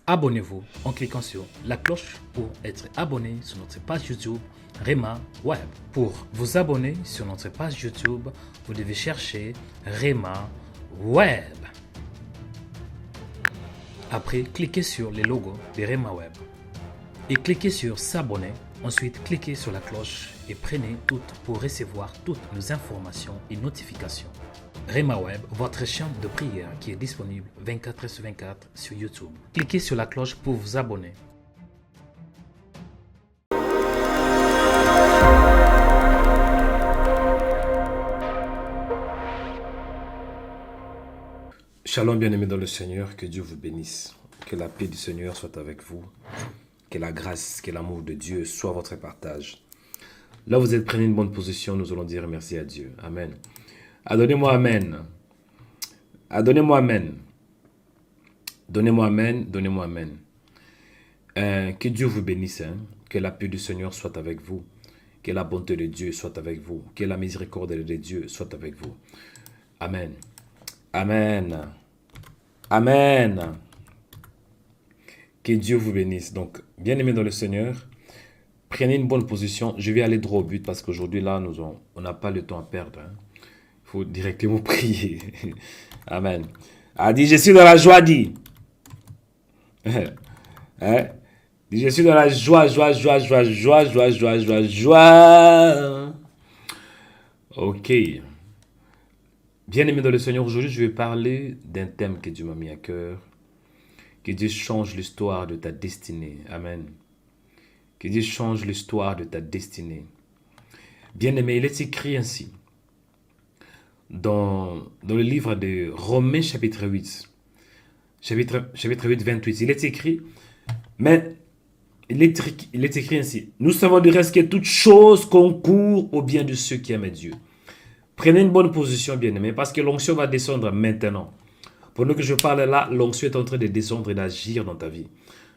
Abonnez-vous en cliquant sur la cloche pour être abonné sur notre page YouTube Rema Web. Pour vous abonner sur notre page YouTube, vous devez chercher Rema Web. Après, cliquez sur le logo de Rema Web et cliquez sur s'abonner. Ensuite, cliquez sur la cloche et prenez toutes pour recevoir toutes nos informations et notifications. Rema Web, votre chaîne de prière qui est disponible 24/24 sur YouTube. Cliquez sur la cloche pour vous abonner. Shalom bien-aimés dans le Seigneur, que Dieu vous bénisse. Que la paix du Seigneur soit avec vous. Que la grâce, que l'amour de Dieu soit votre partage. Là, vous êtes, prenez une bonne position, nous allons dire merci à Dieu. Amen. Donnez-moi Amen. Donnez-moi Amen. Donnez-moi Amen. Donnez-moi Amen. Que Dieu vous bénisse. Que la paix du Seigneur soit avec vous. Que la bonté de Dieu soit avec vous. Que la miséricorde de Dieu soit avec vous. Amen. Amen. Amen. Que Dieu vous bénisse. Donc, bien-aimés dans le Seigneur, prenez une bonne position. Je vais aller droit au but parce qu'aujourd'hui, là, on n'a pas le temps à perdre. Il faut directement prier. Amen. Dis, je suis dans la joie, dis. Dis, je suis dans la joie. Ok. Bien-aimés dans le Seigneur, aujourd'hui, je vais parler d'un thème que Dieu m'a mis à cœur. Que Dieu change l'histoire de ta destinée. Amen. Que Dieu change l'histoire de ta destinée. Bien-aimé, il est écrit ainsi. Dans le livre de Romains chapitre 8. Chapitre 8, 28. Il est écrit. Mais il est écrit ainsi. Nous savons du reste que toute chose concourt au bien de ceux qui aiment Dieu. Prenez une bonne position, bien-aimé, parce que l'onction va descendre maintenant. Pendant que je parle là, l'onction est en train de descendre et d'agir dans ta vie.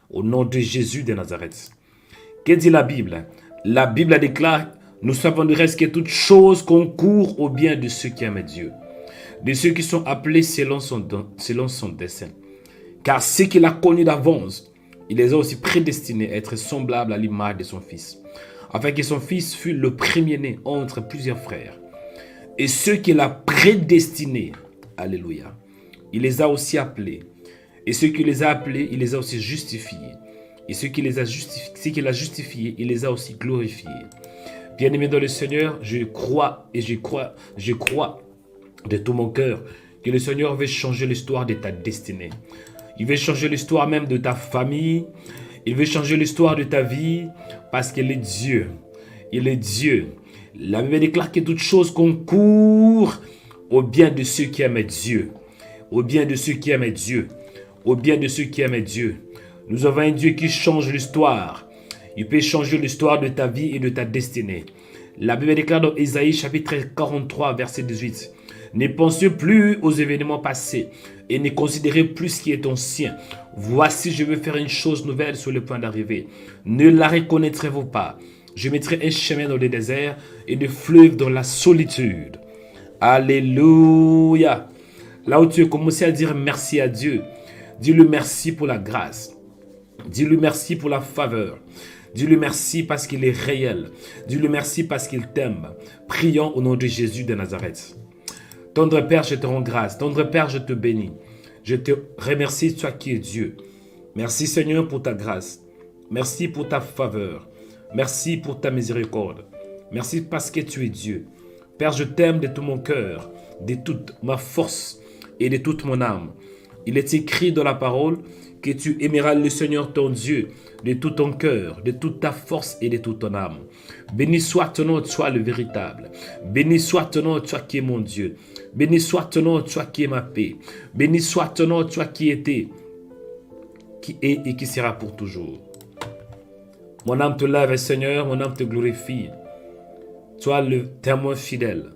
Au nom de Jésus de Nazareth. Que dit la Bible? La Bible déclare, nous savons du reste que toute chose concourt au bien de ceux qui aiment Dieu. De ceux qui sont appelés selon son dessein. Car ceux qu'il a connus d'avance, il les a aussi prédestinés à être semblables à l'image de son Fils. Afin que son Fils fût le premier-né entre plusieurs frères. Et ceux qu'il a prédestinés, alléluia, il les a aussi appelés. Et ceux qu'il les a appelés, il les a aussi justifiés. Et ceux qu'il a justifiés, il les a aussi glorifiés. Bien-aimés dans le Seigneur, je crois de tout mon cœur que le Seigneur veut changer l'histoire de ta destinée. Il veut changer l'histoire même de ta famille. Il veut changer l'histoire de ta vie parce qu'il est Dieu. Il est Dieu. La Bible déclare que toute chose concourt au bien de ceux qui aiment Dieu. Au bien de ceux qui aiment Dieu. Au bien de ceux qui aiment Dieu. Nous avons un Dieu qui change l'histoire. Il peut changer l'histoire de ta vie et de ta destinée. La Bible déclare dans Ésaïe chapitre 43 verset 18. Ne pensez plus aux événements passés et ne considérez plus ce qui est ancien. Voici, je veux faire une chose nouvelle sur le point d'arriver. Ne la reconnaîtrez-vous pas? Je mettrai un chemin dans le désert et des fleuves dans la solitude. Alléluia. Là où tu as commencé à dire merci à Dieu, dis-lui merci pour la grâce. Dis-lui merci pour la faveur. Dis-lui merci parce qu'il est réel. Dis-lui merci parce qu'il t'aime. Prions au nom de Jésus de Nazareth. Tendre Père, je te rends grâce. Tendre Père, je te bénis. Je te remercie, toi qui es Dieu. Merci Seigneur pour ta grâce. Merci pour ta faveur. Merci pour ta miséricorde. Merci parce que tu es Dieu. Père, je t'aime de tout mon cœur, de toute ma force et de toute mon âme. Il est écrit dans la parole que tu aimeras le Seigneur ton Dieu de tout ton cœur, de toute ta force et de toute ton âme. Béni soit ton nom, toi le véritable. Béni soit ton nom, toi qui es mon Dieu. Béni soit ton nom, toi qui es ma paix. Béni soit ton nom, toi qui étais, qui est et qui sera pour toujours. Mon âme te lève, Seigneur, mon âme te glorifie. Toi le témoin fidèle.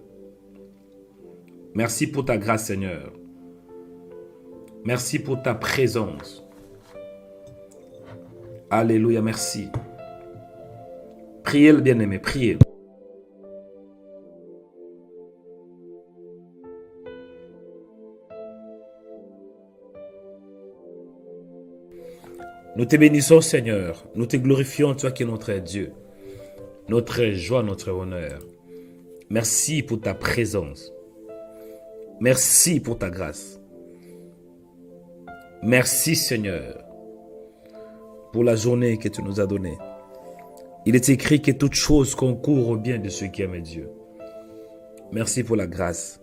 Merci pour ta grâce, Seigneur. Merci pour ta présence. Alléluia, merci. Priez le bien-aimé, priez. Nous te bénissons, Seigneur. Nous te glorifions, toi qui es notre Dieu, notre joie, notre honneur. Merci pour ta présence. Merci pour ta grâce. Merci, Seigneur, pour la journée que tu nous as donnée. Il est écrit que toute chose concourt au bien de ceux qui aiment Dieu. Merci pour la grâce.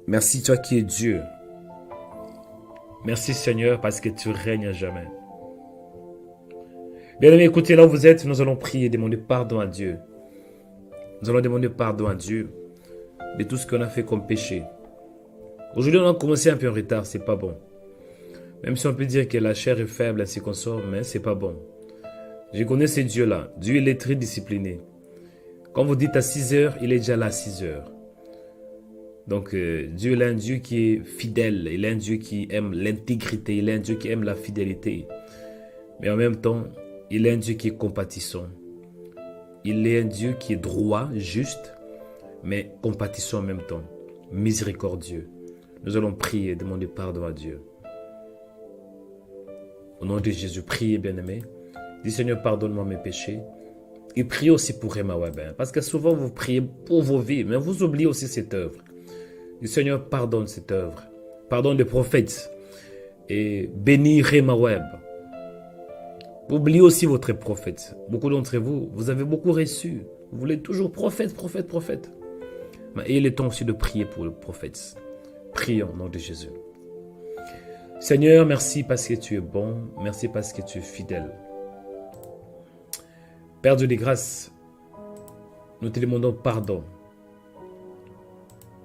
Merci, toi qui es Dieu. Merci, Seigneur, parce que tu règnes à jamais. Bien-aimés, écoutez, là où vous êtes, nous allons prier, demander pardon à Dieu. Nous allons demander pardon à Dieu de tout ce qu'on a fait comme péché. Aujourd'hui, on a commencé un peu en retard, c'est pas bon. Même si on peut dire que la chair est faible, ainsi qu'on sort, mais c'est pas bon. Je connais ce Dieu-là. Dieu, il est très discipliné. Quand vous dites à 6 heures, il est déjà là à 6 heures. Donc, Dieu, il est un Dieu qui est fidèle. Il est un Dieu qui aime l'intégrité. Il est un Dieu qui aime la fidélité. Mais en même temps, il est un Dieu qui est compatissant. Il est un Dieu qui est droit, juste, mais compatissant en même temps. Miséricordieux. Nous allons prier et demander pardon à Dieu. Au nom de Jésus, priez, bien-aimés. Dis, Seigneur, pardonne-moi mes péchés. Et priez aussi pour Rema Web. Parce que souvent, vous priez pour vos vies, mais vous oubliez aussi cette œuvre. Dis, Seigneur, pardonne cette œuvre. Pardonne les prophètes. Et bénis Rema Web. Oubliez aussi votre prophète. Beaucoup d'entre vous, vous avez beaucoup reçu. Vous voulez toujours prophète, prophète, prophète. Mais il est temps aussi de prier pour le prophète. Prions au nom de Jésus. Seigneur, merci parce que tu es bon. Merci parce que tu es fidèle. Père Dieu des grâces, nous te demandons pardon.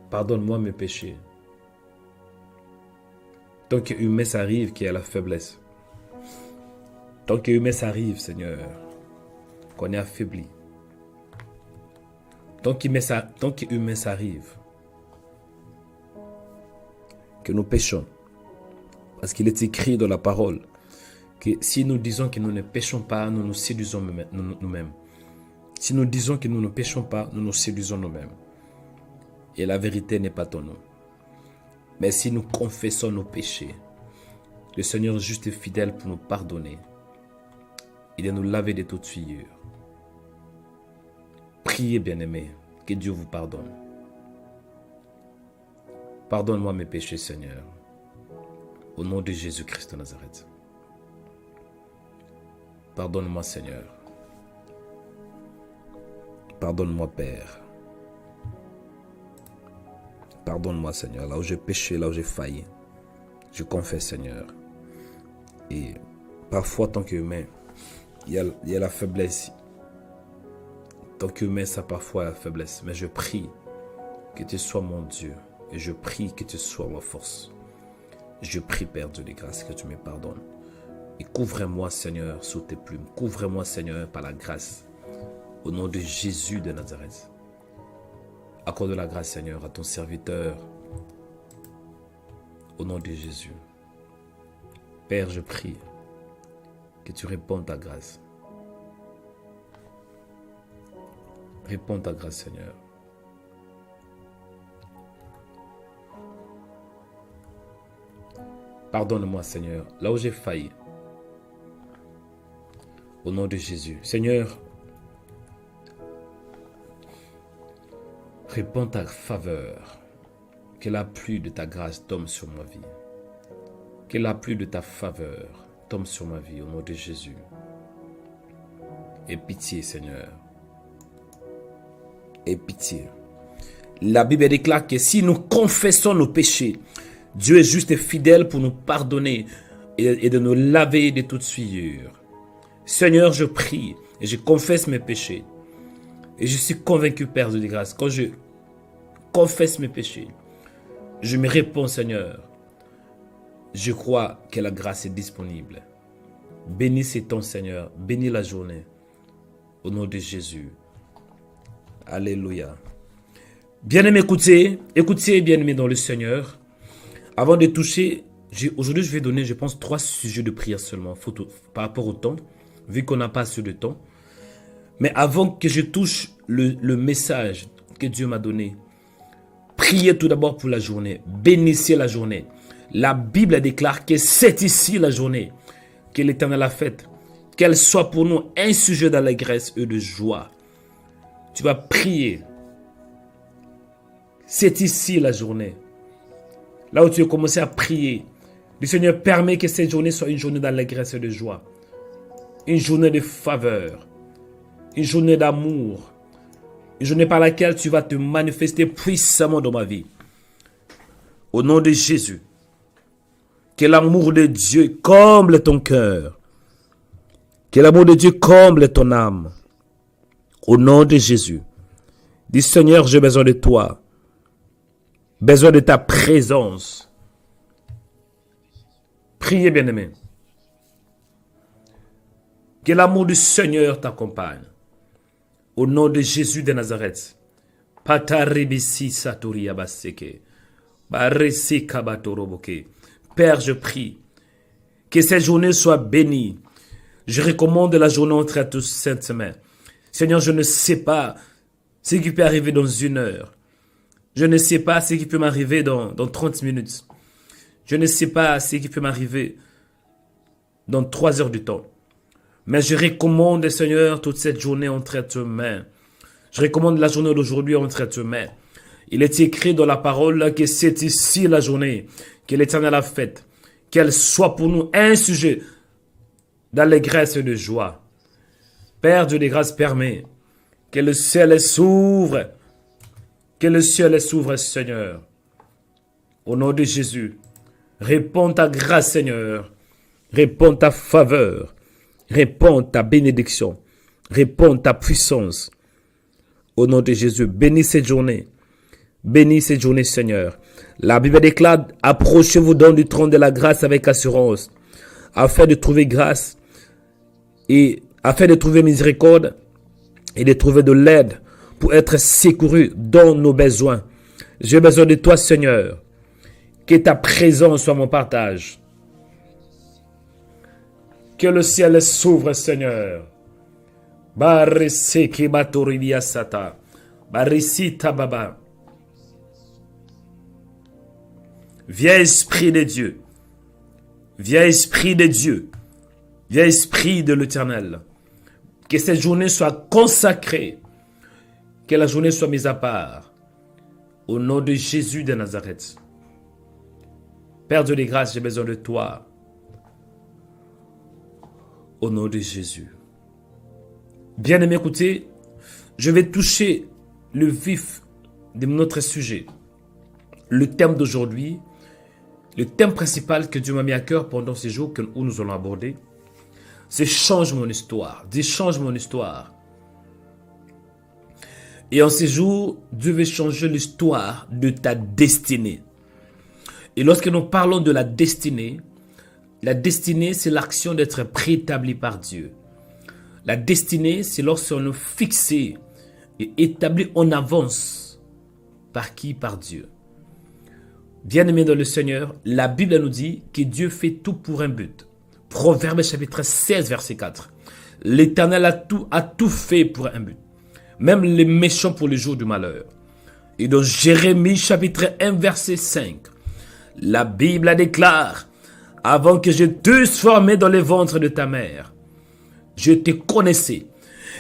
Pardonne-moi mes péchés. Tant qu'humain s'arrive qui a la faiblesse. Tant qu'humain s'arrive, Seigneur, qu'on est affaibli. Tant qu'humain s'arrive, que nous péchons. Parce qu'il est écrit dans la parole que si nous disons que nous ne péchons pas, nous nous séduisons nous-mêmes. Si nous disons que nous ne péchons pas, nous nous séduisons nous-mêmes. Et la vérité n'est pas ton nom. Mais si nous confessons nos péchés, le Seigneur est juste et fidèle pour nous pardonner. Il est nous laver de toute souillure. Priez, bien-aimés, que Dieu vous pardonne. Pardonne-moi mes péchés, Seigneur. Au nom de Jésus-Christ de Nazareth. Pardonne-moi, Seigneur. Pardonne-moi, Père. Pardonne-moi, Seigneur. Là où j'ai péché, là où j'ai failli, je confesse, Seigneur. Et parfois, tant qu'humain, il y a la faiblesse. Tant qu'humain, ça parfois la faiblesse. Mais je prie que tu sois mon Dieu. Et je prie que tu sois ma force. Je prie, Père Dieu des grâces, que tu me pardonnes. Et couvre-moi, Seigneur, sous tes plumes. Couvre-moi, Seigneur, par la grâce. Au nom de Jésus de Nazareth. Accorde la grâce, Seigneur, à ton serviteur. Au nom de Jésus. Père, je prie que tu répondes ta grâce. Réponds ta grâce, Seigneur. Pardonne-moi, Seigneur, là où j'ai failli. Au nom de Jésus. Seigneur, réponds ta faveur. Que la pluie de ta grâce tombe sur ma vie. Que la pluie de ta faveur tombe sur ma vie au nom de Jésus. Aie pitié, Seigneur. Aie pitié. La Bible déclare que si nous confessons nos péchés, Dieu est juste et fidèle pour nous pardonner et de nous laver de toute souillure. Seigneur, je prie et je confesse mes péchés. Et je suis convaincu, Père de grâce, quand je confesse mes péchés, je me réponds, Seigneur. Je crois que la grâce est disponible. Bénis ces temps, Seigneur. Bénis la journée. Au nom de Jésus. Alléluia. Bien-aimés, écoutez, bien-aimés dans le Seigneur. Avant de toucher, aujourd'hui je vais donner, je pense, 3 sujets de prière seulement, par rapport au temps, vu qu'on n'a pas assez de temps. Mais avant que je touche le message que Dieu m'a donné, priez tout d'abord pour la journée, bénissez la journée. La Bible déclare que c'est ici la journée que l'Éternel a faites, qu'elle soit pour nous un sujet d'allégresse et de joie. Tu vas prier. C'est ici la journée. Là où tu as commencé à prier, le Seigneur permet que cette journée soit une journée d'allégresse et de joie. Une journée de faveur. Une journée d'amour. Une journée par laquelle tu vas te manifester puissamment dans ma vie. Au nom de Jésus. Que l'amour de Dieu comble ton cœur. Que l'amour de Dieu comble ton âme. Au nom de Jésus. Dis Seigneur, j'ai besoin de toi. Besoin de ta présence. Priez, bien-aimé. Que l'amour du Seigneur t'accompagne. Au nom de Jésus de Nazareth. Pataribisi saturi abaseke. Barisi kabatoroboke. Père, je prie que cette journée soit bénie. Je recommande la journée entre à tous saintes mains. Seigneur, je ne sais pas ce qui peut arriver dans 1 heure. Je ne sais pas ce qui peut m'arriver dans 30 minutes. Je ne sais pas ce qui peut m'arriver dans 3 heures du temps. Mais je recommande, Seigneur, toute cette journée entre tes mains. Je recommande la journée d'aujourd'hui entre tes mains. Il est écrit dans la parole que c'est ici la journée que l'Éternel a faite. Qu'elle soit pour nous un sujet d'allégresse et de joie. Père Dieu des grâces, permet que le ciel s'ouvre. Que le ciel s'ouvre, Seigneur. Au nom de Jésus, réponds ta grâce, Seigneur. Réponds ta faveur. Réponds ta bénédiction. Réponds ta puissance. Au nom de Jésus, bénis cette journée. Bénis cette journée, Seigneur. La Bible déclare, approchez-vous donc du trône de la grâce avec assurance, afin de trouver grâce et afin de trouver miséricorde et de trouver de l'aide pour être secouru dans nos besoins. J'ai besoin de toi, Seigneur. Que ta présence soit mon partage. Que le ciel s'ouvre, Seigneur. Barisiki batoridia sata. Barisita baba. Viens Esprit de Dieu. Viens Esprit de Dieu. Viens Esprit de l'Éternel. Que cette journée soit consacrée. Que la journée soit mise à part. Au nom de Jésus de Nazareth. Père Dieu des grâces, j'ai besoin de toi. Au nom de Jésus. Bien-aimé, écoutez, je vais toucher le vif de notre sujet. Le thème d'aujourd'hui, le thème principal que Dieu m'a mis à cœur pendant ces jours où nous allons aborder, c'est change mon histoire. Dis change mon histoire. Et en ces jours, Dieu veut changer l'histoire de ta destinée. Et lorsque nous parlons de la destinée, c'est l'action d'être préétabli par Dieu. La destinée, c'est lorsqu'on est fixé et établi en avance. Par qui? Par Dieu. Bien-aimés dans le Seigneur, la Bible nous dit que Dieu fait tout pour un but. Proverbe chapitre 16, verset 4. L'Éternel a tout fait pour un but. Même les méchants pour le jour du malheur. Et dans Jérémie chapitre 1, verset 5, la Bible déclare, avant que je t'eusse formé dans le ventre de ta mère, je te connaissais.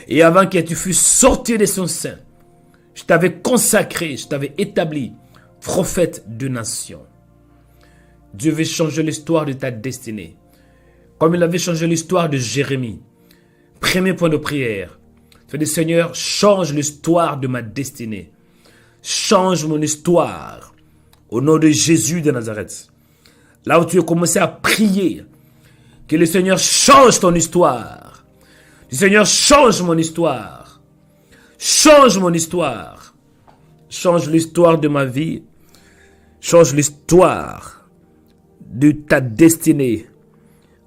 Et avant que tu fusses sorti de son sein, je t'avais consacré, je t'avais établi prophète de nation. Dieu veut changer l'histoire de ta destinée. Comme il avait changé l'histoire de Jérémie. Premier point de prière. Tu dis, Seigneur, change l'histoire de ma destinée. Change mon histoire. Au nom de Jésus de Nazareth. Là où tu as commencé à prier, que le Seigneur change ton histoire. Le Seigneur change mon histoire. Change mon histoire. Change l'histoire de ma vie. Change l'histoire de ta destinée.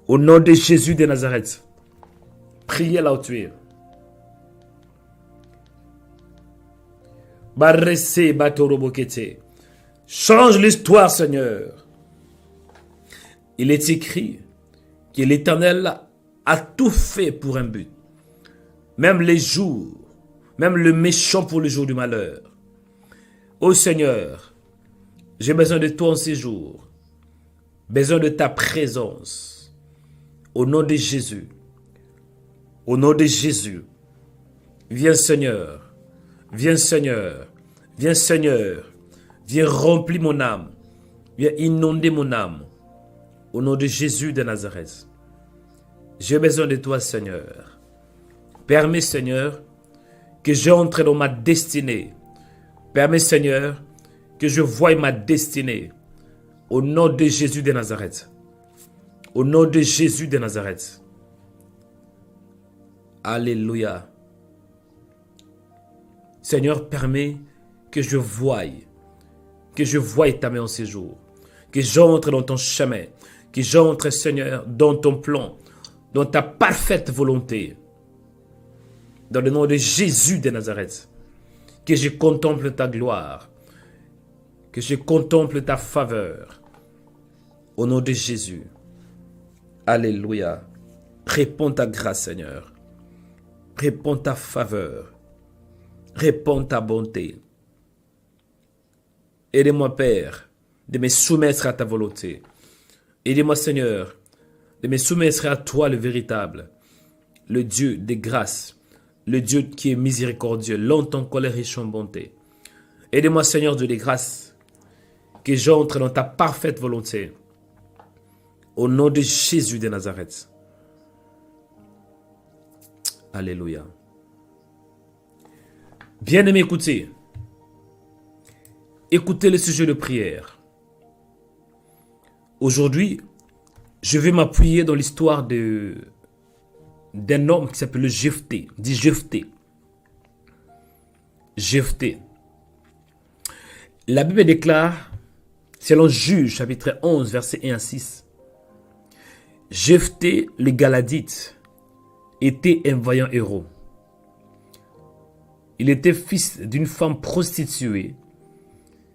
Au nom de Jésus de Nazareth. Priez là où tu es. Barrese batorobokete. Change l'histoire, Seigneur. Il est écrit que l'Éternel a tout fait pour un but. Même les jours, même le méchant pour le jour du malheur. Ô Seigneur, j'ai besoin de toi en ces jours. Besoin de ta présence. Au nom de Jésus. Au nom de Jésus. Viens Seigneur. Viens Seigneur. Viens Seigneur. Viens remplir mon âme. Viens inonder mon âme. Au nom de Jésus de Nazareth. J'ai besoin de toi Seigneur. Permets Seigneur que j'entre dans ma destinée. Permets Seigneur que je voie ma destinée. Au nom de Jésus de Nazareth. Au nom de Jésus de Nazareth. Alléluia. Seigneur, permets que je voie ta main en séjour, que j'entre dans ton chemin, que j'entre, Seigneur, dans ton plan, dans ta parfaite volonté. Dans le nom de Jésus de Nazareth, que je contemple ta gloire, que je contemple ta faveur. Au nom de Jésus. Alléluia. Réponds ta grâce, Seigneur. Réponds ta faveur. Réponds ta bonté. Aide-moi, Père, de me soumettre à ta volonté. Aide-moi, Seigneur, de me soumettre à toi, le véritable, le Dieu des grâces, le Dieu qui est miséricordieux, longtemps colère riche en bonté. Aide-moi, Seigneur Dieu des grâces, que j'entre dans ta parfaite volonté. Au nom de Jésus de Nazareth. Alléluia. Bien-aimés, écoutez. Écoutez le sujet de prière. Aujourd'hui, je vais m'appuyer dans l'histoire d'un homme qui s'appelle Jephthé. Dit Jephthé. Jephthé. La Bible déclare, selon Juges, chapitre 11, versets 1 à 6, Jephthé, le Galadite, était un vaillant héros. Il était fils d'une femme prostituée.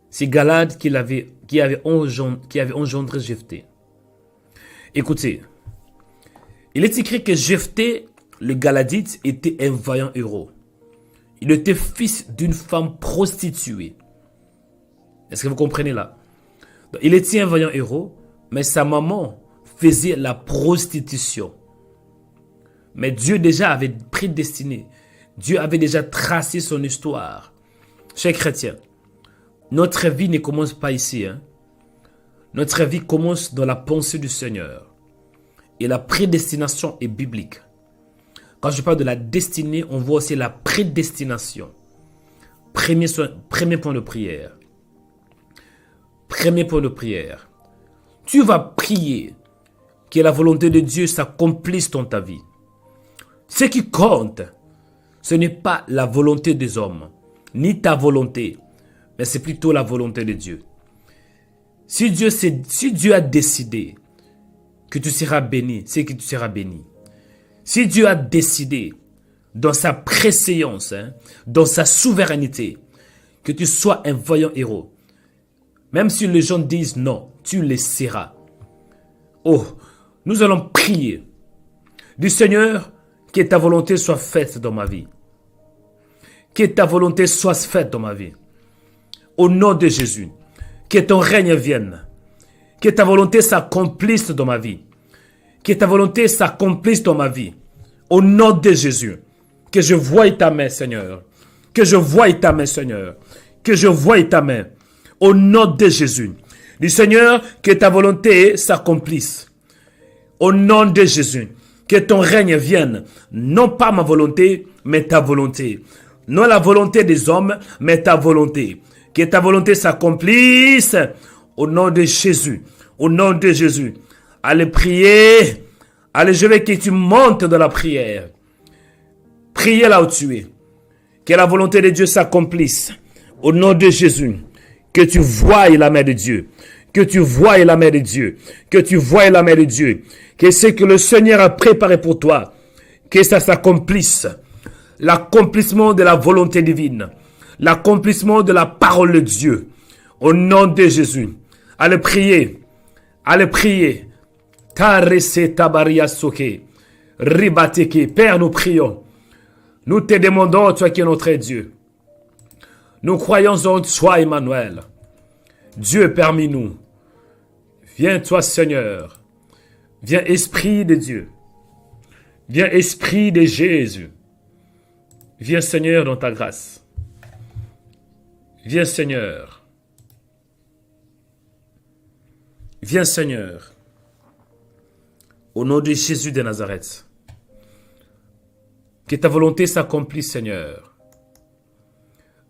C'est Galad qui avait engendré Jephthé. Écoutez, il est écrit que Jephthé, le Galadite, était un vaillant héros. Il était fils d'une femme prostituée. Est-ce que vous comprenez là? Donc, il était un vaillant héros, mais sa maman faisait la prostitution. Mais Dieu déjà avait prédestiné. Dieu avait déjà tracé son histoire. Chers chrétiens, notre vie ne commence pas ici. Notre vie commence dans la pensée du Seigneur. Et la prédestination est biblique. Quand je parle de la destinée, on voit aussi la prédestination. Premier point de prière. Premier point de prière. Tu vas prier que la volonté de Dieu s'accomplisse dans ta vie. Ce qui compte, ce n'est pas la volonté des hommes, ni ta volonté, mais c'est plutôt la volonté de Dieu. Si Dieu a décidé que tu seras béni, c'est que tu seras béni. Si Dieu a décidé, dans sa préséance, dans sa souveraineté, que tu sois un vaillant héros, même si les gens disent non, tu le seras. Oh, nous allons prier du Seigneur, que ta volonté soit faite dans ma vie. Que ta volonté soit faite dans ma vie. Au nom de Jésus. Que ton règne vienne. Que ta volonté s'accomplisse dans ma vie. Que ta volonté s'accomplisse dans ma vie. Au nom de Jésus. Que je voie ta main, Seigneur. Que je voie ta main, Seigneur. Que je voie ta main. Au nom de Jésus. Du Seigneur, que ta volonté s'accomplisse. Au nom de Jésus. Que ton règne vienne, non pas ma volonté, mais ta volonté. Non la volonté des hommes, mais ta volonté. Que ta volonté s'accomplisse au nom de Jésus. Au nom de Jésus. Allez prier. Allez, je veux que tu montes dans la prière. Priez là où tu es. Que la volonté de Dieu s'accomplisse. Au nom de Jésus. Que tu voies la main de Dieu. Que tu voies la main de Dieu. Que tu voies la main de Dieu. Que ce que le Seigneur a préparé pour toi, que ça s'accomplisse. L'accomplissement de la volonté divine. L'accomplissement de la parole de Dieu. Au nom de Jésus. Allez prier. Allez prier. Tarese tabaria soke. Ribateke. Père, nous prions. Nous te demandons, toi qui es notre Dieu. Nous croyons en toi, Emmanuel. Dieu parmi nous. Viens, toi, Seigneur. Viens Esprit de Dieu. Viens Esprit de Jésus. Viens Seigneur dans ta grâce. Viens Seigneur. Viens Seigneur. Au nom de Jésus de Nazareth. Que ta volonté s'accomplisse Seigneur.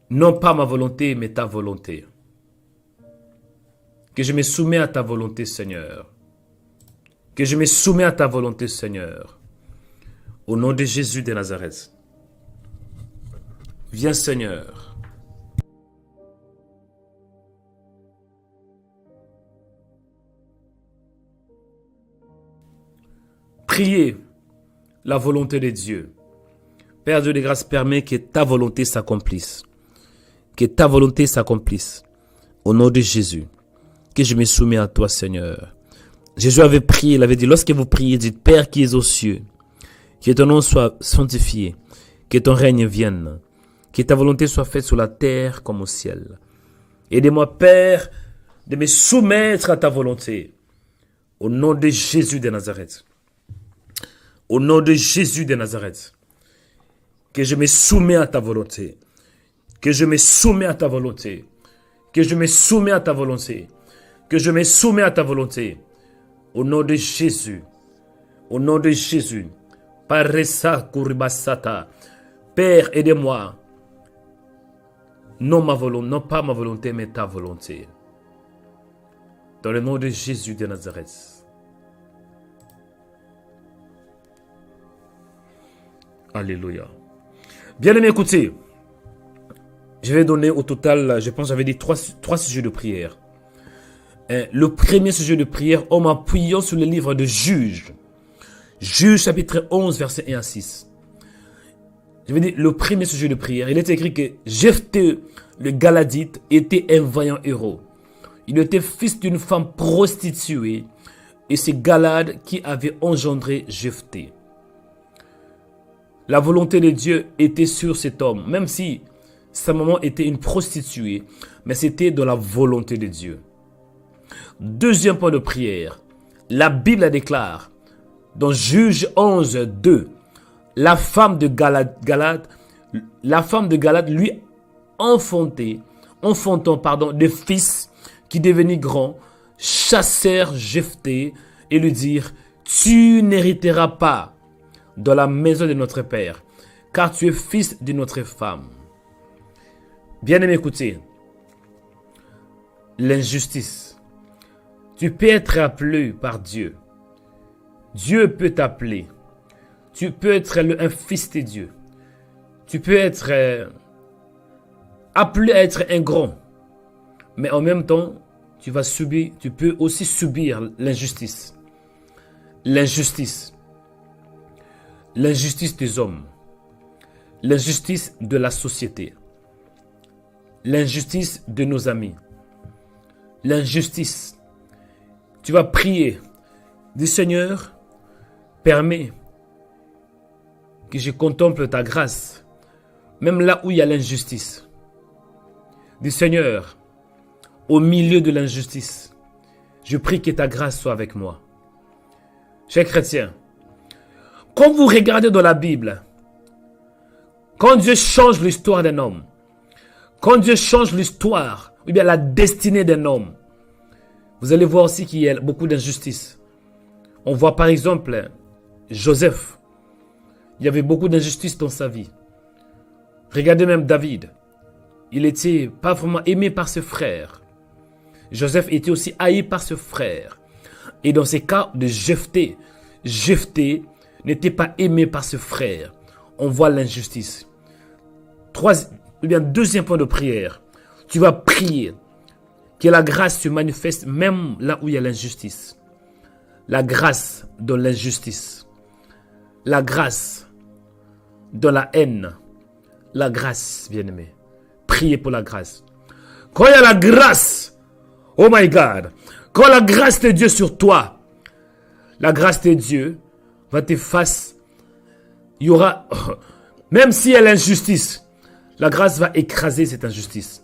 Non pas ma volonté mais ta volonté. Que je me soumets à ta volonté Seigneur. Que je me soumets à ta volonté Seigneur. Au nom de Jésus de Nazareth. Viens Seigneur. Priez la volonté de Dieu. Père Dieu de grâce, permets que ta volonté s'accomplisse. Que ta volonté s'accomplisse. Au nom de Jésus. Que je me soumets à toi Seigneur. Jésus avait prié, il avait dit, lorsque vous priez, dites, Père qui es aux cieux, que ton nom soit sanctifié, que ton règne vienne, que ta volonté soit faite sur la terre comme au ciel. Aidez-moi, Père, de me soumettre à ta volonté. Au nom de Jésus de Nazareth. Au nom de Jésus de Nazareth. Que je me soumets à ta volonté. Que je me soumets à ta volonté. Que je me soumets à ta volonté. Que je me soumets à ta volonté. Au nom de Jésus. Au nom de Jésus. Paressa kuribasata. Père, aidez-moi. Non pas ma volonté, mais ta volonté. Dans le nom de Jésus de Nazareth. Alléluia. Bien-aimés, écoutez. Je vais donner au total, je pense, j'avais dit trois sujets de prière. Le premier sujet de prière, en m'appuyant sur le livre de Juges. Juges chapitre 11, versets 1 à 6. Je vais dire, le premier sujet de prière, il est écrit que Jephthé, le Galadite, était un vaillant héros. Il était fils d'une femme prostituée et c'est Galad qui avait engendré Jephthé. La volonté de Dieu était sur cet homme, même si sa maman était une prostituée, mais c'était dans la volonté de Dieu. Deuxième point de prière, la Bible déclare dans Juges 11, 2, la femme de Galad lui enfantant des fils qui devenus grands, chassèrent Jephthé et lui dirent, tu n'hériteras pas dans la maison de notre père, car tu es fils de notre femme. Bien-aimé, écoutez, l'injustice. Tu peux être appelé par Dieu. Dieu peut t'appeler. Tu peux être un fils de Dieu. Tu peux être appelé à être un grand. Mais en même temps, tu peux aussi subir l'injustice. L'injustice. L'injustice des hommes. L'injustice de la société. L'injustice de nos amis. L'injustice. Tu vas prier. Dis Seigneur, permets que je contemple ta grâce, même là où il y a l'injustice. Dis Seigneur, au milieu de l'injustice, je prie que ta grâce soit avec moi. Chers chrétiens, quand vous regardez dans la Bible, quand Dieu change l'histoire d'un homme, quand Dieu change l'histoire, ou bien la destinée d'un homme, vous allez voir aussi qu'il y a beaucoup d'injustice. On voit par exemple Joseph. Il y avait beaucoup d'injustice dans sa vie. Regardez même David. Il n'était pas vraiment aimé par ses frères. Joseph était aussi haï par ses frères. Et dans ces cas de Jephthé, Jephthé n'était pas aimé par ses frères. On voit l'injustice. Deuxième point de prière. Tu vas prier. Que la grâce se manifeste même là où il y a l'injustice. La grâce dans l'injustice. La grâce dans la haine. La grâce, bien-aimé. Priez pour la grâce. Quand il y a la grâce, oh my God, quand la grâce de Dieu sur toi, la grâce de Dieu va te face. Il y aura, même s'il y a l'injustice, la grâce va écraser cette injustice.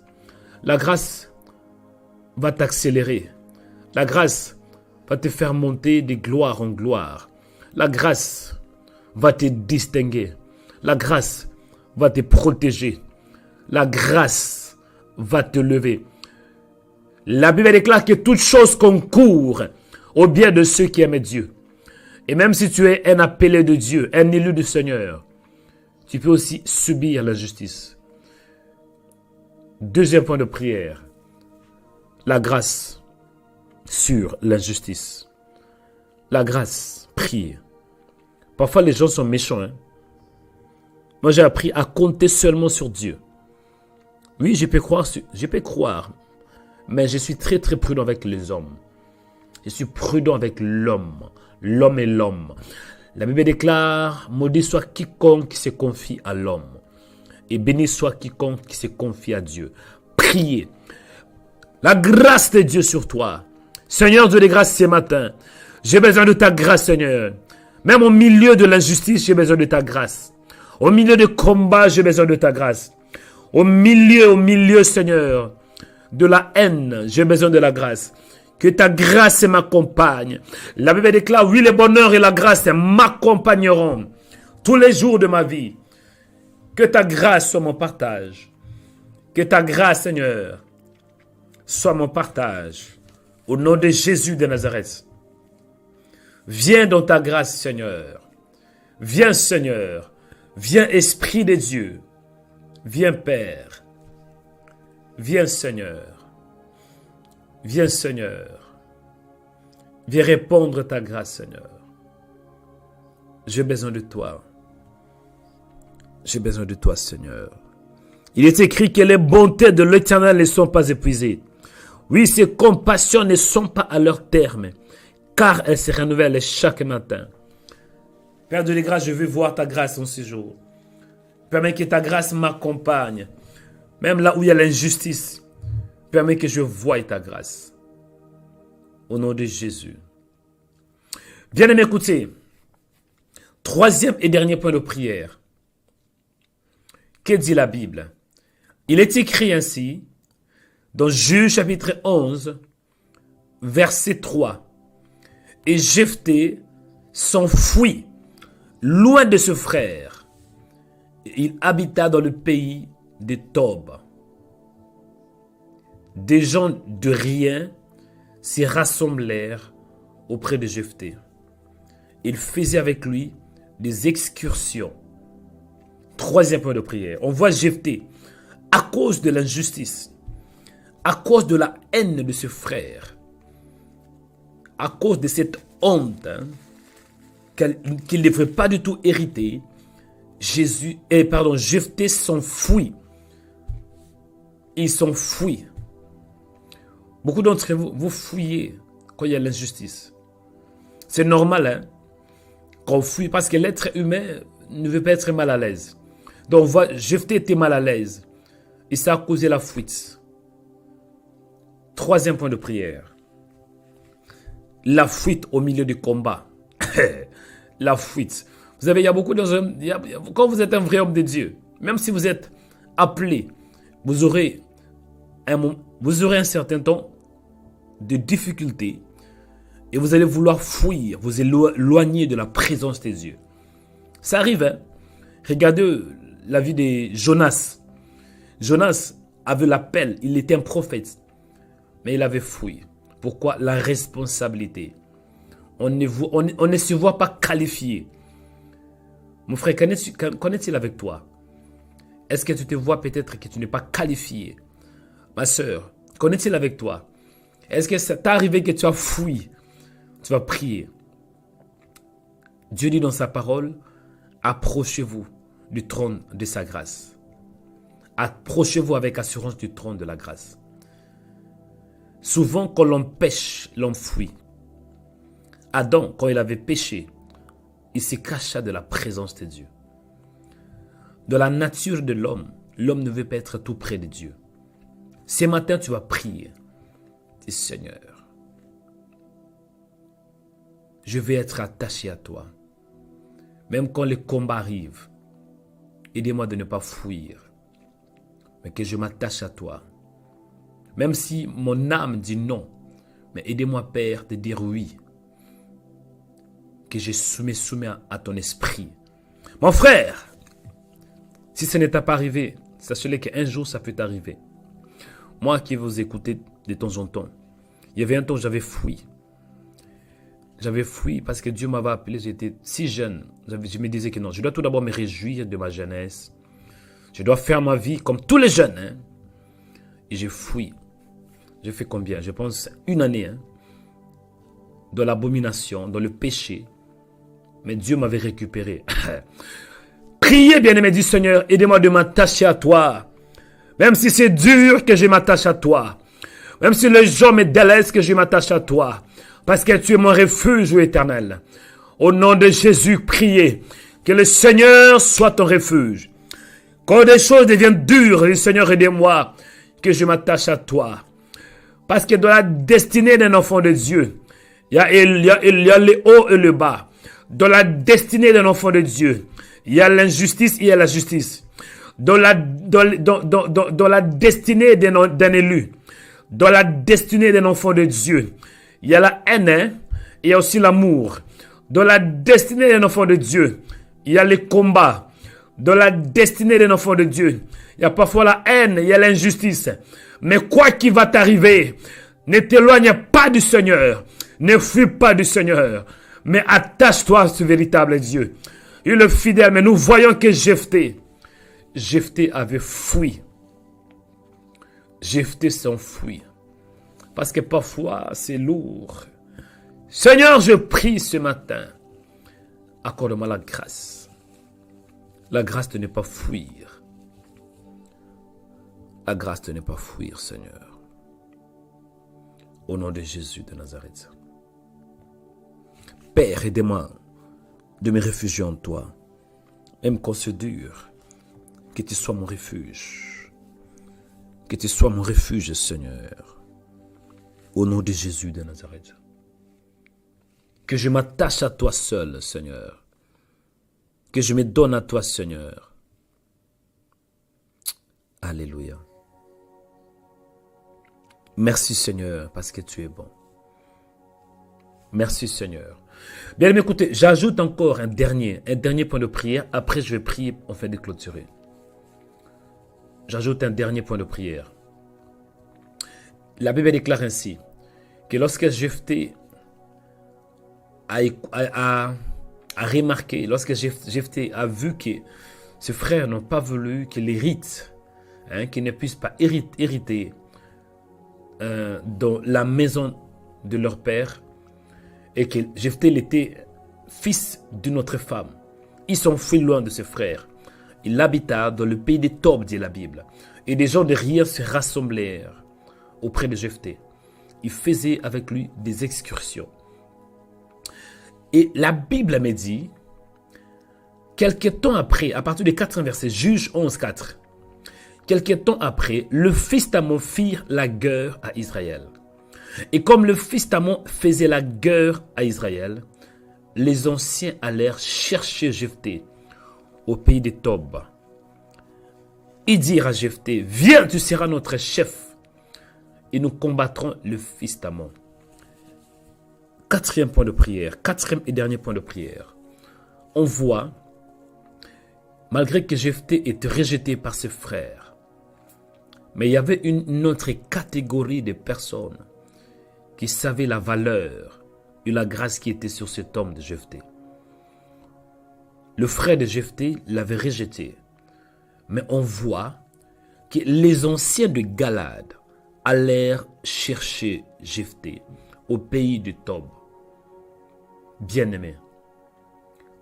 La grâce va t'accélérer. La grâce va te faire monter de gloire en gloire. La grâce va te distinguer. La grâce va te protéger. La grâce va te lever. La Bible déclare que toute chose concourt au bien de ceux qui aiment Dieu. Et même si tu es un appelé de Dieu, un élu du Seigneur, tu peux aussi subir l'injustice. Deuxième point de prière, la grâce sur l'injustice. La grâce, prie. Parfois les gens sont méchants. Moi j'ai appris à compter seulement sur Dieu. Oui, je peux croire, mais je suis très très prudent avec les hommes. Je suis prudent avec l'homme. L'homme est l'homme. La Bible déclare, maudit soit quiconque qui se confie à l'homme. Et béni soit quiconque qui se confie à Dieu. Priez. La grâce de Dieu sur toi. Seigneur Dieu de grâce ce matin. J'ai besoin de ta grâce, Seigneur. Même au milieu de l'injustice, j'ai besoin de ta grâce. Au milieu de combat, j'ai besoin de ta grâce. Au milieu, Seigneur, de la haine, j'ai besoin de la grâce. Que ta grâce m'accompagne. La Bible déclare, oui, le bonheur et la grâce m'accompagneront tous les jours de ma vie. Que ta grâce soit mon partage. Que ta grâce, Seigneur, soit mon partage. Au nom de Jésus de Nazareth. Viens dans ta grâce, Seigneur. Viens, Seigneur. Viens, Esprit de Dieu. Viens, Père. Viens, Seigneur. Viens, Seigneur. Viens répondre ta grâce, Seigneur. J'ai besoin de toi. J'ai besoin de toi, Seigneur. Il est écrit que les bontés de l'Éternel ne sont pas épuisées. Oui, ses compassions ne sont pas à leur terme, car elles se renouvellent chaque matin. Père de grâce, je veux voir ta grâce en ce jour. Permets que ta grâce m'accompagne, même là où il y a l'injustice. Permets que je voie ta grâce. Au nom de Jésus. Bien-aimés, écoutez. Troisième et dernier point de prière. Que dit la Bible? Il est écrit ainsi, dans Juge chapitre 11, verset 3. Et Jephthé s'enfuit loin de ce frère. Il habita dans le pays de Tob. Des gens de rien s'y rassemblèrent auprès de Jephthé. Ils faisaient avec lui des excursions. Troisième point de prière. On voit Jephthé, à cause de l'injustice, à cause de la haine de ce frère, à cause de cette honte qu'il ne devrait pas du tout hériter, Jephthé s'enfuit. Il s'enfuit. Beaucoup d'entre vous, vous fouillez quand il y a l'injustice. C'est normal qu'on fuit parce que l'être humain ne veut pas être mal à l'aise. Donc on voit, Jephthé était mal à l'aise. Et ça a causé la fuite. Troisième point de prière. La fuite au milieu du combat. La fuite. Vous savez, il y a beaucoup d'hommes. Quand vous êtes un vrai homme de Dieu, même si vous êtes appelé, vous aurez un certain temps de difficulté et vous allez vouloir fuir, vous éloigner de la présence de Dieu. Ça arrive, Regardez la vie de Jonas. Jonas avait l'appel, il était un prophète, mais il avait fui. Pourquoi? La responsabilité. On ne se voit pas qualifié. Mon frère, qu'en est-il avec toi? Est-ce que tu te vois peut-être que tu n'es pas qualifié? Ma soeur, qu'en est-il avec toi? Est-ce que ça t'est arrivé que tu as fui? Tu vas prier. Dieu dit dans sa parole, approchez-vous du trône de sa grâce. Approchez-vous avec assurance du trône de la grâce. Souvent, quand l'on pêche, l'on fuit. Adam, quand il avait péché, il se cacha de la présence de Dieu. Dans la nature de l'homme, l'homme ne veut pas être tout près de Dieu. Ce matin, tu vas prier. Dis, Seigneur, je vais être attaché à toi. Même quand les combats arrivent, aidez-moi de ne pas fuir, mais que je m'attache à toi. Même si mon âme dit non, Mais aidez-moi, Père, de dire oui. Que je soumets à ton esprit. Mon frère, si ce n'est pas arrivé, sachez qu'un jour ça peut arriver. Moi qui vous écoutez de temps en temps, il y avait un temps où j'avais fui. J'avais fui parce que Dieu m'avait appelé, j'étais si jeune. Je me disais que non, je dois tout d'abord me réjouir de ma jeunesse. Je dois faire ma vie comme tous les jeunes. Hein. Et j'ai fui. J'ai fait combien? Je pense 1 année. Hein, dans l'abomination, dans le péché. Mais Dieu m'avait récupéré. Priez, bien-aimé du Seigneur, aidez-moi de m'attacher à toi. Même si c'est dur que je m'attache à toi. Même si les gens me délaissent, que je m'attache à toi. Parce que tu es mon refuge, éternel. Au nom de Jésus, priez. Que le Seigneur soit ton refuge. Quand des choses deviennent dures, le Seigneur, aidez-moi. Que je m'attache à toi. Parce que dans la destinée d'un enfant de Dieu, il y a le haut et le bas. Dans la destinée d'un enfant de Dieu, il y a l'injustice et il y a la justice. Dans la destinée d'un élu, dans la destinée d'un enfant de Dieu, il y a la haine et il y a aussi l'amour. Dans la destinée d'un enfant de Dieu, il y a les combats. Dans la destinée d'un enfant de Dieu, il y a parfois la haine, il y a l'injustice. Mais quoi qu'il va t'arriver, ne t'éloigne pas du Seigneur. Ne fuis pas du Seigneur. Mais attache-toi à ce véritable Dieu. Il est fidèle, mais nous voyons que Jephthé avait fui. Jephthé s'enfuit. Parce que parfois, c'est lourd. Seigneur, je prie ce matin. Accorde-moi la grâce. La grâce de ne pas fuir. La grâce de ne pas fuir, Seigneur. Au nom de Jésus de Nazareth. Père, aidez-moi de me réfugier en toi. Même quand c'est dur, que tu sois mon refuge. Que tu sois mon refuge, Seigneur. Au nom de Jésus de Nazareth. Que je m'attache à toi seul, Seigneur. Que je me donne à toi, Seigneur. Alléluia. Merci, Seigneur, parce que tu es bon. Merci, Seigneur. Bien, écoutez, j'ajoute encore un dernier point de prière. Après, je vais prier, on fait des clôturer. J'ajoute un dernier point de prière. La Bible déclare ainsi que lorsque Jephthé a remarqué, lorsque Jephthé a vu que ses frères n'ont pas voulu qu'il hérite, qu'il ne puisse pas hériter dans la maison de leur père, et que Jephthé était fils d'une autre femme. Ils s'enfuient loin de ses frères. Il habita dans le pays des Tob, dit la Bible. Et des gens derrière se rassemblèrent auprès de Jephthé. Ils faisaient avec lui des excursions. Et la Bible me dit, quelque temps après, à partir des 4 versets, Juge 11, 4, quelque temps après, le fils d'Amon firent la guerre à Israël. Et comme le fils d'Amon faisait la guerre à Israël, les anciens allèrent chercher Jephthé au pays des Tob. Ils dirent à Jephthé, viens, tu seras notre chef et nous combattrons le fils d'Amon. 4e point de prière, 4e et dernier point de prière. On voit, malgré que Jephthé était rejeté par ses frères, mais il y avait une autre catégorie de personnes qui savaient la valeur et la grâce qui était sur cet homme de Jephthé. Le frère de Jephthé l'avait rejeté, mais on voit que les anciens de Galade allèrent chercher Jephthé au pays de Tob. Bien-aimé,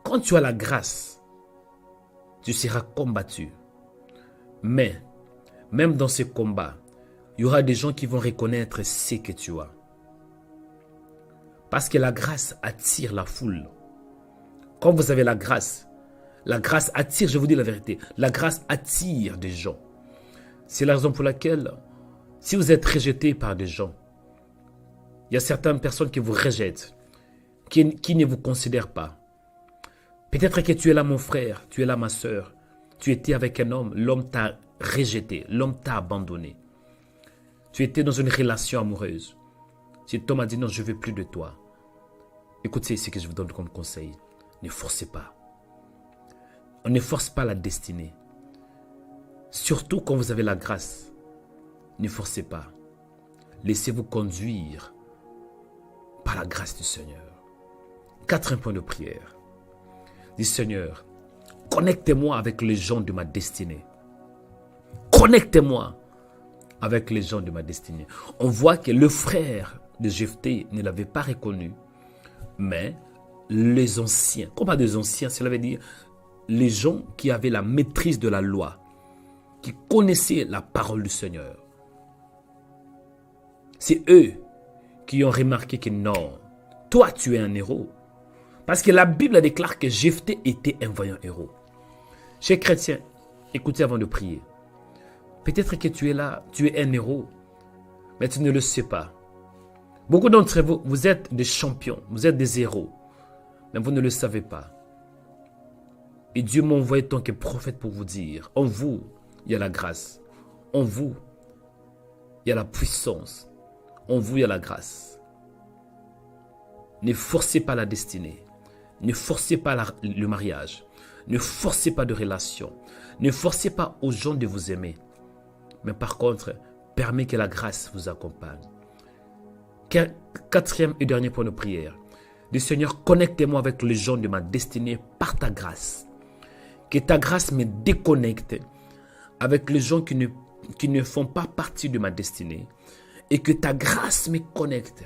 quand tu as la grâce, tu seras combattu. Mais, même dans ce combat, il y aura des gens qui vont reconnaître ce que tu as. Parce que la grâce attire la foule. Quand vous avez la grâce attire, je vous dis la vérité, la grâce attire des gens. C'est la raison pour laquelle, si vous êtes rejeté par des gens, il y a certaines personnes qui vous rejettent, qui ne vous considèrent pas. Peut-être que tu es là, mon frère, tu es là, ma soeur, tu étais avec un homme, l'homme t'a rejeté, l'homme t'a abandonné. Tu étais dans une relation amoureuse. Si Tom a dit non, je ne veux plus de toi. Écoutez ce que je vous donne comme conseil. Ne forcez pas. On ne force pas la destinée. Surtout quand vous avez la grâce. Ne forcez pas. Laissez-vous conduire par la grâce du Seigneur. 4 points de prière. Dis Seigneur, connectez-moi avec les gens de ma destinée. Connectez-moi avec les gens de ma destinée. On voit que le frère de Jephthé ne l'avait pas reconnu, mais les anciens, quand on parle des anciens, cela veut dire les gens qui avaient la maîtrise de la loi, qui connaissaient la parole du Seigneur. C'est eux qui ont remarqué que non, toi tu es un héros. Parce que la Bible déclare que Jephthé était un vaillant héros. Chers chrétiens, écoutez avant de prier. Peut-être que tu es là, tu es un héros, mais tu ne le sais pas. Beaucoup d'entre vous, vous êtes des champions, vous êtes des héros, mais vous ne le savez pas. Et Dieu m'a envoyé tant que prophète pour vous dire, en vous, il y a la grâce. En vous, il y a la puissance. En vous, il y a la grâce. Ne forcez pas la destinée. Ne forcez pas le mariage. Ne forcez pas de relation. Ne forcez pas aux gens de vous aimer. Mais par contre, permettez que la grâce vous accompagne. 4e et dernier point de prière. Du Seigneur, connectez-moi avec les gens de ma destinée par ta grâce. Que ta grâce me déconnecte avec les gens qui ne font pas partie de ma destinée. Et que ta grâce me connecte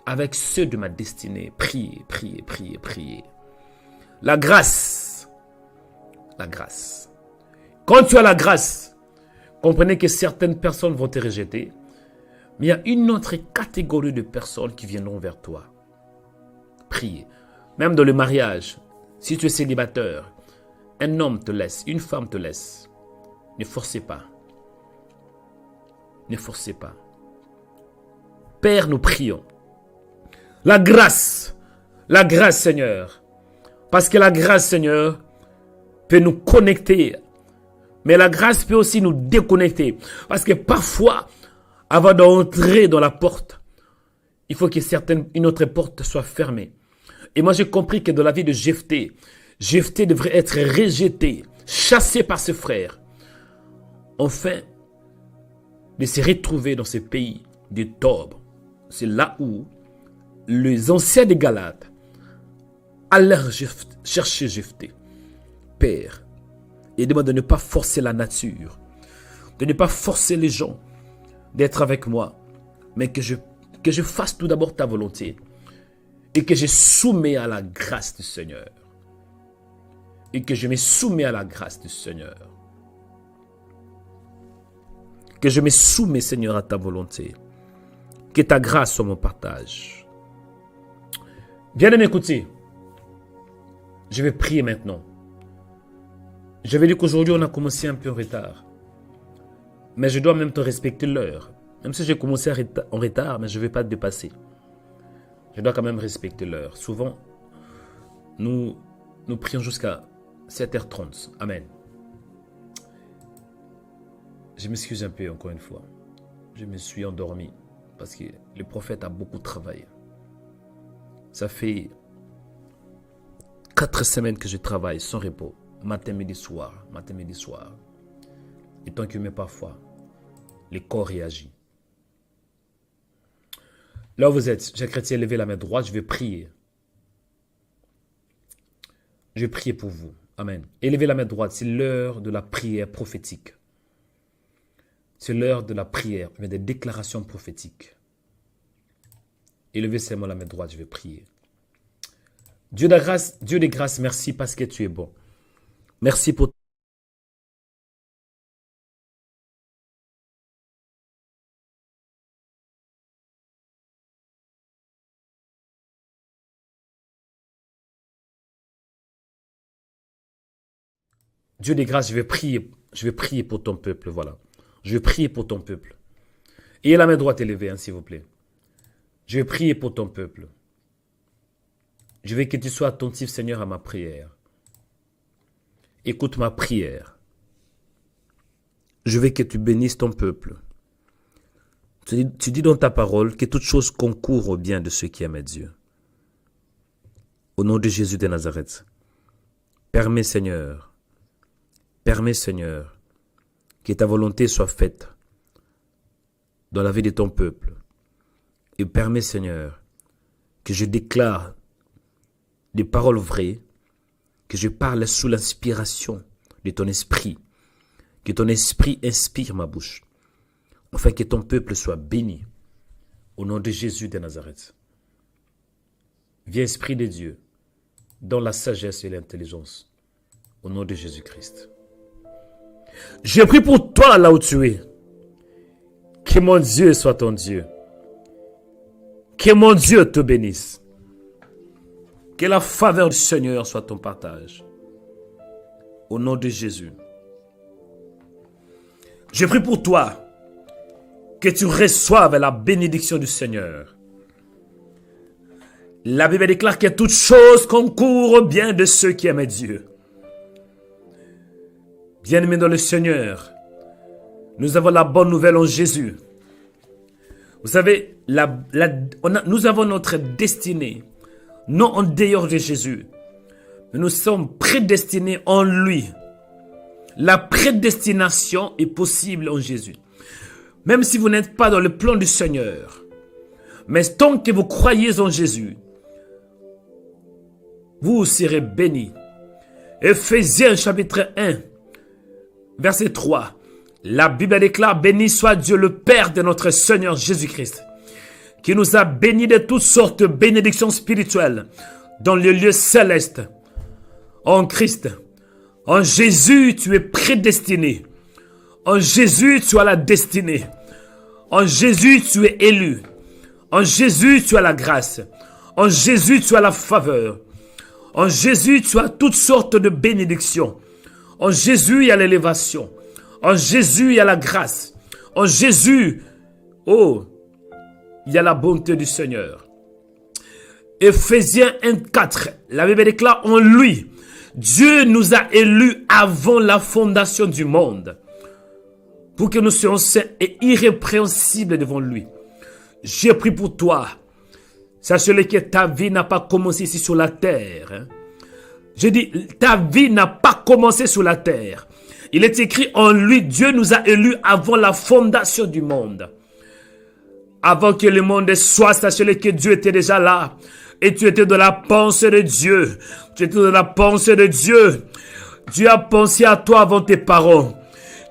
avec ceux de ma destinée. Priez, priez, priez, priez. La grâce. La grâce. Quand tu as la grâce, comprenez que certaines personnes vont te rejeter. Mais il y a une autre catégorie de personnes qui viendront vers toi. Priez. Même dans le mariage, si tu es célibataire, un homme te laisse, une femme te laisse. Ne forcez pas. Ne forcez pas. Père, nous prions. La grâce, Seigneur. Parce que la grâce, Seigneur, peut nous connecter. Mais la grâce peut aussi nous déconnecter. Parce que parfois, avant d'entrer dans la porte, il faut qu'une autre porte soit fermée. Et moi, j'ai compris que dans la vie de Jephthé, Jephthé devrait être rejeté, chassé par ses frères. Enfin, de se retrouver dans ce pays de Tob. C'est là où les anciens des Galates allèrent chercher Jephthé. Père, aide-moi de ne pas forcer la nature, de ne pas forcer les gens d'être avec moi, mais que je fasse tout d'abord ta volonté et que je soumets à la grâce du Seigneur. Et que je me soumets à la grâce du Seigneur. Que je me soumets, Seigneur, à ta volonté. Que ta grâce soit mon partage. Bien-aimés, écoutez. Je vais prier maintenant. Je vais dire qu'aujourd'hui, on a commencé un peu en retard. Mais je dois en même temps respecter l'heure. Même si j'ai commencé en retard, mais je ne vais pas dépasser. Je dois quand même respecter l'heure. Souvent, nous prions jusqu'à 7h30. Amen. Je m'excuse un peu encore une fois. Je me suis endormi parce que le prophète a beaucoup travaillé. Ça fait 4 semaines que je travaille sans repos. Matin, midi, soir. Matin, midi, soir. Et tant que mais parfois, le corps réagit. Là où vous êtes, j'ai chrétien, levez la main droite, je vais prier. Je vais prier pour vous. Amen. Élevez la main droite, c'est l'heure de la prière prophétique. C'est l'heure de la prière, mais des déclarations prophétiques. Élevez seulement la main droite, je vais prier. Dieu de grâce, merci parce que tu es bon. Merci pour Dieu des grâces, je vais prier pour ton peuple, voilà. Je vais prier pour ton peuple. Ayez la main droite élevée, hein, s'il vous plaît. Je vais prier pour ton peuple. Je veux que tu sois attentif, Seigneur, à ma prière. Écoute ma prière. Je veux que tu bénisses ton peuple. Tu dis dans ta parole que toute chose concourt au bien de ceux qui aiment Dieu. Au nom de Jésus de Nazareth, permets Seigneur, que ta volonté soit faite dans la vie de ton peuple. Et permets Seigneur, que je déclare des paroles vraies, que je parle sous l'inspiration de ton esprit, que ton esprit inspire ma bouche, afin que ton peuple soit béni, au nom de Jésus de Nazareth. Viens Esprit de Dieu, dans la sagesse et l'intelligence, au nom de Jésus-Christ. Je prie pour toi là où tu es, que mon Dieu soit ton Dieu, que mon Dieu te bénisse, que la faveur du Seigneur soit ton partage, au nom de Jésus. Je prie pour toi, que tu reçoives la bénédiction du Seigneur. La Bible déclare que toute chose concourt au bien de ceux qui aiment Dieu. Bien-aimés dans le Seigneur, nous avons la bonne nouvelle en Jésus. Vous savez, nous avons notre destinée, non en dehors de Jésus, mais nous sommes prédestinés en lui. La prédestination est possible en Jésus. Même si vous n'êtes pas dans le plan du Seigneur, mais tant que vous croyez en Jésus, vous serez bénis. Éphésiens chapitre 1, verset 3. La Bible déclare: béni soit Dieu le Père de notre Seigneur Jésus-Christ, qui nous a bénis de toutes sortes de bénédictions spirituelles dans les lieux célestes. En Christ, en Jésus, tu es prédestiné. En Jésus, tu as la destinée. En Jésus, tu es élu. En Jésus, tu as la grâce. En Jésus, tu as la faveur. En Jésus, tu as toutes sortes de bénédictions. En Jésus, il y a l'élévation. En Jésus, il y a la grâce. En Jésus, il y a la bonté du Seigneur. Éphésiens 1:4, la Bible déclare: en lui, Dieu nous a élus avant la fondation du monde, pour que nous soyons saints et irrépréhensibles devant lui. J'ai prié pour toi. Sache-le que ta vie n'a pas commencé ici sur la terre. J'ai dit, ta vie n'a pas commencé sur la terre. Il est écrit: en lui, Dieu nous a élus avant la fondation du monde. Avant que le monde soit, sachez-le que Dieu était déjà là. Et tu étais dans la pensée de Dieu. Tu étais dans la pensée de Dieu. Dieu a pensé à toi avant tes parents.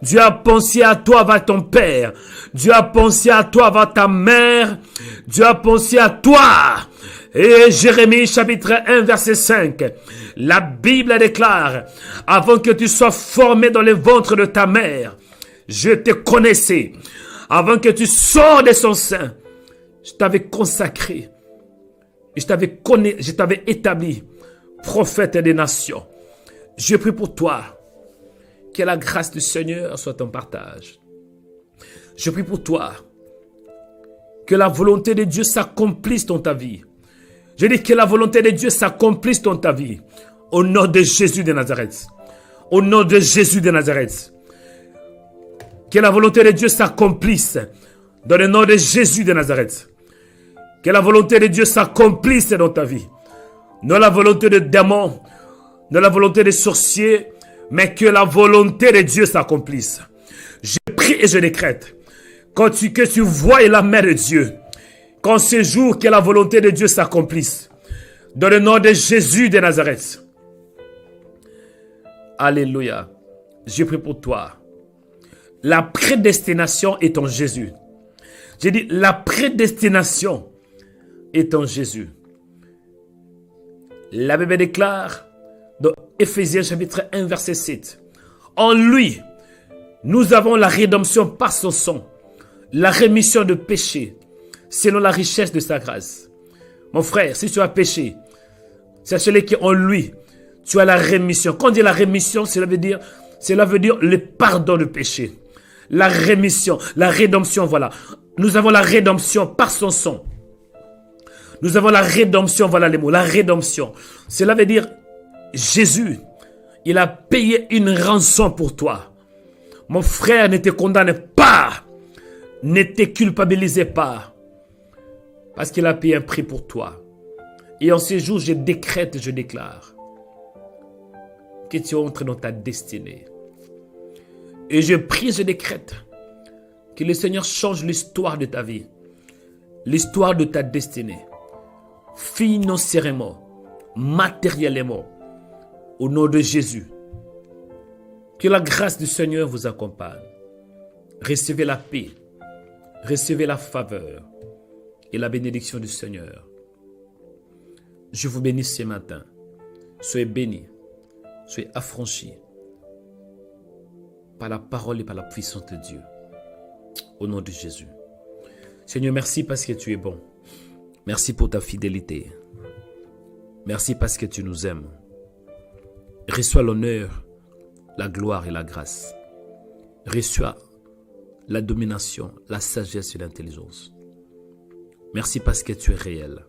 Dieu a pensé à toi avant ton père. Dieu a pensé à toi avant ta mère. Dieu a pensé à toi. Et Jérémie chapitre 1 verset 5. La Bible déclare: avant que tu sois formé dans le ventre de ta mère, je te connaissais. Avant que tu sors de son sein, je t'avais consacré. Je t'avais établi prophète des nations. Je prie pour toi. Que la grâce du Seigneur soit ton partage. Je prie pour toi. Que la volonté de Dieu s'accomplisse dans ta vie. Je dis que la volonté de Dieu s'accomplisse dans ta vie. Au nom de Jésus de Nazareth. Au nom de Jésus de Nazareth. Que la volonté de Dieu s'accomplisse dans le nom de Jésus de Nazareth. Que la volonté de Dieu s'accomplisse dans ta vie. Non la volonté des démons, non la volonté des sorciers, mais que la volonté de Dieu s'accomplisse. Je prie et je décrète que tu vois la main de Dieu. Qu'en ce jour, que la volonté de Dieu s'accomplisse. Dans le nom de Jésus de Nazareth. Alléluia. Je prie pour toi. La prédestination est en Jésus. J'ai dit, la prédestination est en Jésus. La Bible déclare dans Éphésiens chapitre 1 verset 7. En lui, nous avons la rédemption par son sang, la rémission de péché, selon la richesse de sa grâce. Mon frère, si tu as péché, sachez-le qu'en lui, tu as la rémission. Quand on dit la rémission, cela veut dire le pardon de péché. La rémission, la rédemption, voilà. Nous avons la rédemption par son sang. Nous avons la rédemption, voilà les mots, la rédemption. Cela veut dire, Jésus, il a payé une rançon pour toi. Mon frère, ne te condamne pas. Ne te culpabilisez pas. Parce qu'il a payé un prix pour toi. Et en ces jours, je décrète, je déclare que tu entres dans ta destinée. Et je prie, je décrète que le Seigneur change l'histoire de ta vie, l'histoire de ta destinée, financièrement, matériellement, au nom de Jésus. Que la grâce du Seigneur vous accompagne. Recevez la paix, recevez la faveur et la bénédiction du Seigneur. Je vous bénis ce matin. Soyez bénis, soyez affranchis par la parole et par la puissance de Dieu. Au nom de Jésus. Seigneur, merci parce que tu es bon. Merci pour ta fidélité. Merci parce que tu nous aimes. Reçois l'honneur, la gloire et la grâce. Reçois la domination, la sagesse et l'intelligence. Merci parce que tu es réel.